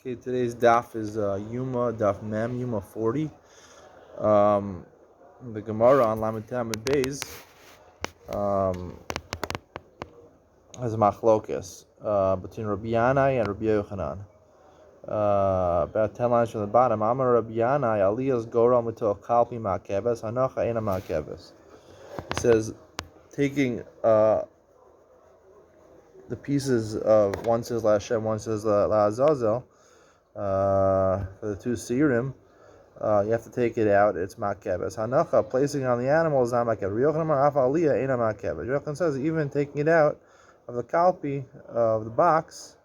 Okay, today's daf is Yoma, daf Mem, Yoma 40. The Gemara on Lamed Tamid Beis has a machlokas between Rabbi Yanai and Rabbi Yochanan. About 10 lines from the bottom. Amar Rabbi Yanai, Aliyah's Goral Mitul Kalpi Ma'keves, Hanocha Ena Ma'keves. It says, taking the pieces of, one says La Hashem, one says La Azazel, for the two Seirim, you have to take it out. It's ma'keves. Hanacha, placing on the animal is not ma'keves. Yochanan Af Aliyah ain't a ma'keves. Yochanan says even taking it out of the kalpi of the box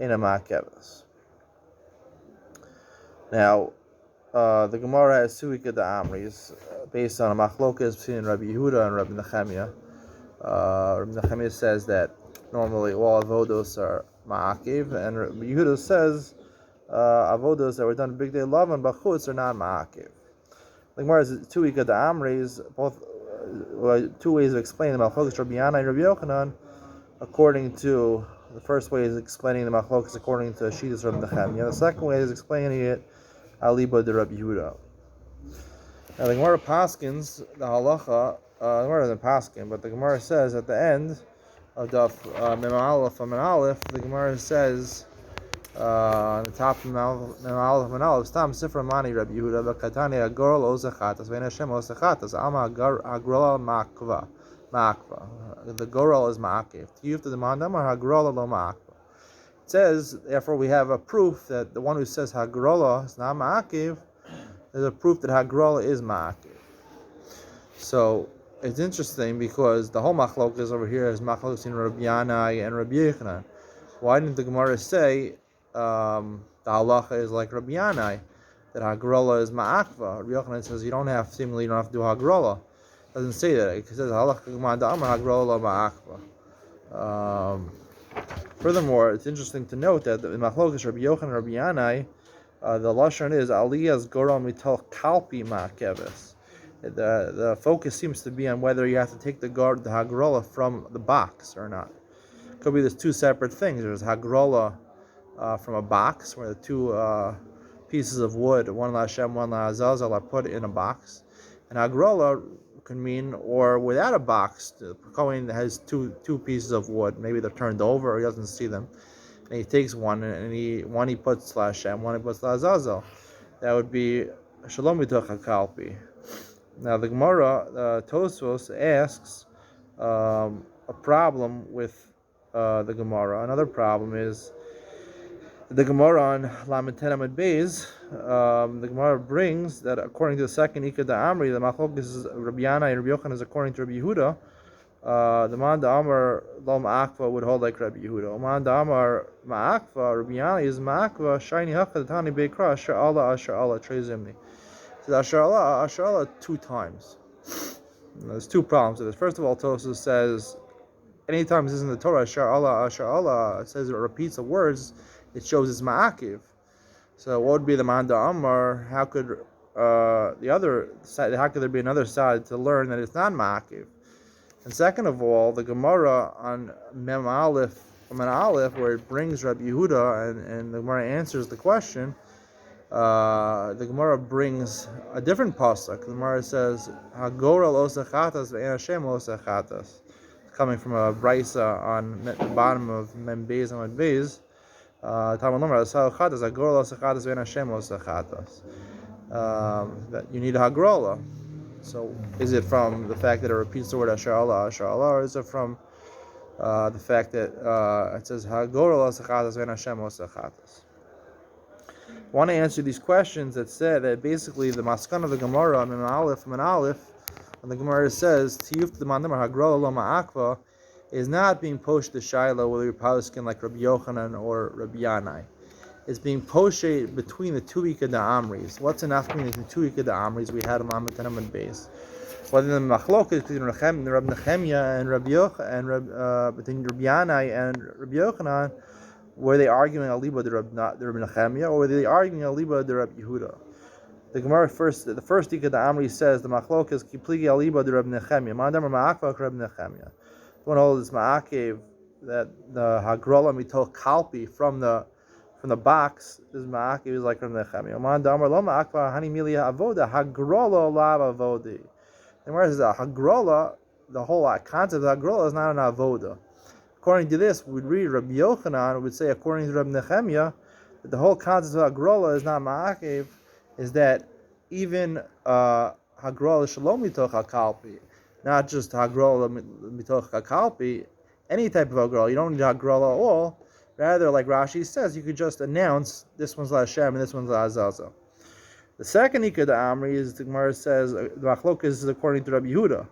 ain't a ma'keves. Now, the Gemara has two ikad amris based on a machlokas between Rabbi Yehuda and Rabbi Nechemia. Rabbi Nechemia says that normally all avodos are ma'akev, and Rabbi Yehuda says avodos that were done big day love and bachutz are not ma'akev. The Gemara has two ikad amris, both two ways of explaining the machlokas Rabbi Yanai and Rabbi Yochanan. According to the first way is explaining the machlokas according to Shittas Rabbi Nechemia. The second way is explaining it aliba de Rabbi Yehuda. Now the Gemara paskins the halacha. The Gemara doesn't paskin, but the Gemara says at the end of daf Mem Aleph and Aleph, the Gemara says on the top of Mem Aleph and Aleph, Stam Sifra Mani Rabbi Yehuda v'Katani Agorol Ozachatas v'Ein Hashem Ozachatas Ama Agrol Ma'akva. The Gorol is Ma'akev. You have to demand them or Hagrola lo Ma'akva. It says, therefore, we have a proof that the one who says Hagrola is not Ma'akev. There's a proof that Hagrola is Ma'akev. So it's interesting because the whole machlokas over here is machlokas in Rabbi Yanai and Rabbi Yochanan. Why didn't the Gemara say the halacha is like Rabbi Yanai, that Hagrola is Ma'akva? Rabbi Yochanan says you don't have to do Hagrola. It doesn't say that. It says halacha Gemara Hagrola Ma'akva. Furthermore, it's interesting to note that in machlokas Rabbi Yochanan and Rabbi Yanai, the lashon is aliyah's goral mital kalpi ma'keves. The focus seems to be on whether you have to take the hagrola from the box or not. It could be there's two separate things. There's hagrola from a box, where the two pieces of wood, one la Hashem, one la Azazel, are put in a box. And hagrola can mean, or without a box, the Kohen has two pieces of wood. Maybe they're turned over, or he doesn't see them. And he takes one, and he puts la Hashem, one he puts la Azazel. That would be shalom mitoch hakalpi. Now the Gemara, Tosfos asks a problem with the Gemara. Another problem is the Gemara on Lamed Tamid Beis. The Gemara brings that according to the second Ikad Amri, the Machlokes is Rabbi Yanai and Rabbi Yochanan is according to Rabbi Yehuda. The Man Amar Lo Ma'akva would hold like Rabbi Yehuda. Man Amar Ma'akva, Rabbi Yanai is Ma'akva, Shiny Hakad Tani Beikra, Asher Allah Trei Zimni. So Asher Allah two times. There's two problems with this. First of all, Tosfos says anytime this is in the Torah, Asher Allah, it says it repeats the words, it shows it's ma'akiv. So what would be the manda amar? How could the other side? How could there be another side to learn that it's not ma'akiv? And second of all, the Gemara on Mem Aleph, where it brings Rabbi Yehuda and the Gemara answers the question. The Gemara brings a different pasuk. The Gemara says, "Hagorel osachatas ve'en Hashem osachatas," coming from a brisa on the bottom of Mem Beis and Mem Beis. That you need a hagrola. So is it from the fact that it repeats the word Asher Allah, or is it from the fact that it says hagrola osachatas ve'en Hashem osachatas? I want to answer these questions that said that basically the maskan of the Gemara Mem Aleph, when the Gemara says Tiyuf the Mandamar Hagrola Lo Ma'akva, is not being poshed to Shiloh whether you're Palestine like Rabbi Yochanan or Rabbi Yanai. It's being poshed between the two Ikad Amris. What's enough between the two Ikad Amris we had in Lamed Tamid Beis? Whether the machlok is between Rabbi Nechemia and Rabbi Yochanan, between Rabbi Yanai and Rabbi Yochanan, were they arguing aliba de Rabbi Nechemia, or were they arguing aliba de Rabbi Yehuda? The Gemara the first Ikad Amri says the machlok is kipligi aliba de Rabbi Nechemia. Mandam ma'akva Rabbi Nechemia. One holds ma'akev that the hagrola mitol kalpi from the from the box is ma'akiv, is like from the Nechemia. Oman damar lo ma'akva hani milia avoda hagrola lav avodi. And whereas the hagrola, the whole concept of hagrola is not an avoda. According to this, we'd read Rabbi Yochanan would say, according to Rabbi Nechemia, that the whole concept of hagrola is not ma'akiv, is that even hagrola shalom mitoch hakalpi, not just hagrola mitoch hakalpi, any type of hagrola. You don't need hagrola at all. Rather, like Rashi says, you could just announce this one's La Hashem and this one's La Azazel. The second Ikad Amri is, the Gemara says, the Machlokes is according to Rabbi Yehuda.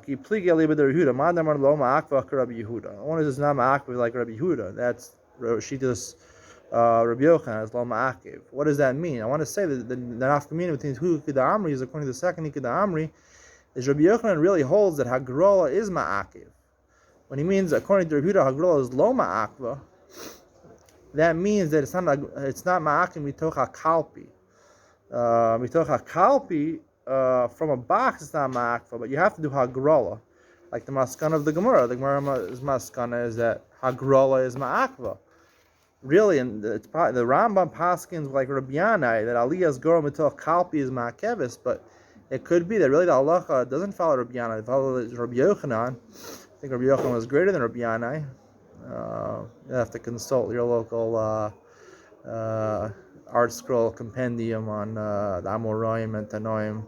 Ki pligi aliba de Yehuda. Ma damar lo ma'akva ka Rabbi Yehuda. One is not ma'akva like Rabbi Yehuda. That's Shittas Rabbi Yochanan as lo ma'akiv. What does that mean? I want to say that the nafkamina between two Ikad Amri is according to the second Ikad Amri is Rabbi Yochanan really holds that hagrola is ma'akiv. When he means, according to Rabbi Yehuda, hagrola is lo ma'akva, that means that it's not ma'akiv mitoch hakalpi. Mitoch hakalpi, from a box it's not ma'akva, but you have to do hagrola, like the maskana of the Gemara. The Gemara's maskana is that hagrola is ma'akva. Really, and it's probably, the Rambam paskins like Rabbi Yanai that aliyah's goro mitoch kalpi is ma'akevis, but it could be that really the halacha doesn't follow Rabbi Yanai, it follows Rabbi Yochanan. I think Rabbi Yochanan was greater than Rabbi Yanai. You have to consult your local art scroll compendium on the Amoraim and Tanoim,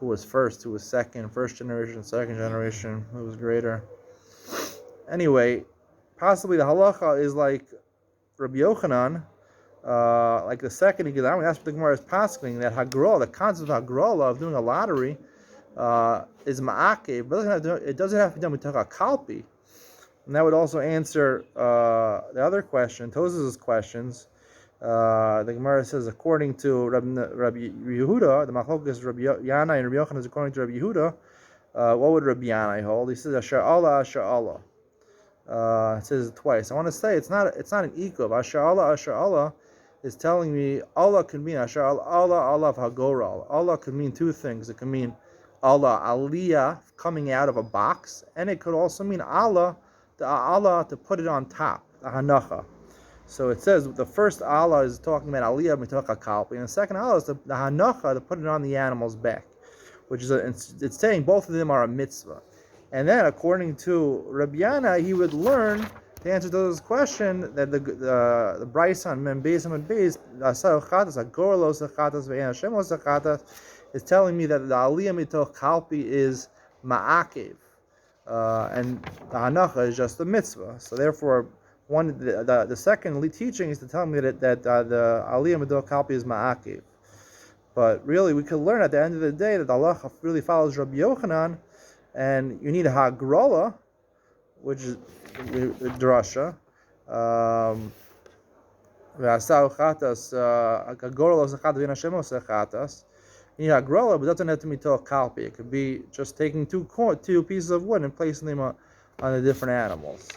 who was first, who was second, first generation, second generation, who was greater. Anyway, possibly the halacha is like Rabbi Yochanan, like the second Ikad Amri. That's what the Gemara is pasking, that hagrola, the concept of hagrola, of doing a lottery, is ma'akev, but it doesn't have to be done with kalpi. And that would also answer the other question, Tosafos' questions. The Gemara says, according to Rabbi Yehuda, the Machlokes Rabbi Yanai and Rabbi Yochanan is according to Rabbi Yehuda. What would Rabbi Yanai hold? He says, Asher Allah, Asher Allah. It says it twice. I want to say it's not an ikov. Asher Allah is telling me Allah could mean Asher Allah of Hagora. Allah could mean two things. It could mean Allah aliyah, coming out of a box, and it could also mean Allah to put it on top, the hanacha. So it says the first Allah is talking about aliyah mitoch hakalpi, and the second Allah is the hanacha to put it on the animal's back, which is it's saying both of them are a mitzvah. And then according to Rabbi Yana, he would learn to answer those question that the Bryce on Mem Beis and Beis Asal Chatas Agorlos Chatas Ve'en Hashemos Chatas is telling me that the aliyah mitoch kalpi is ma'akev, and the hanacha is just a mitzvah. So therefore, the second teaching is to tell me that the aliyah mitoch kalpi is ma'akev. But really, we could learn at the end of the day that the halacha really follows Rabbi Yochanan, and you need a hagrola, which is drasha. Ve'asau chatas agorlos chatas ve'en hashemos chatas. You need hagrola, but it doesn't have to be mitoch kalpi. It could be just taking two pieces of wood and placing them on the different animals.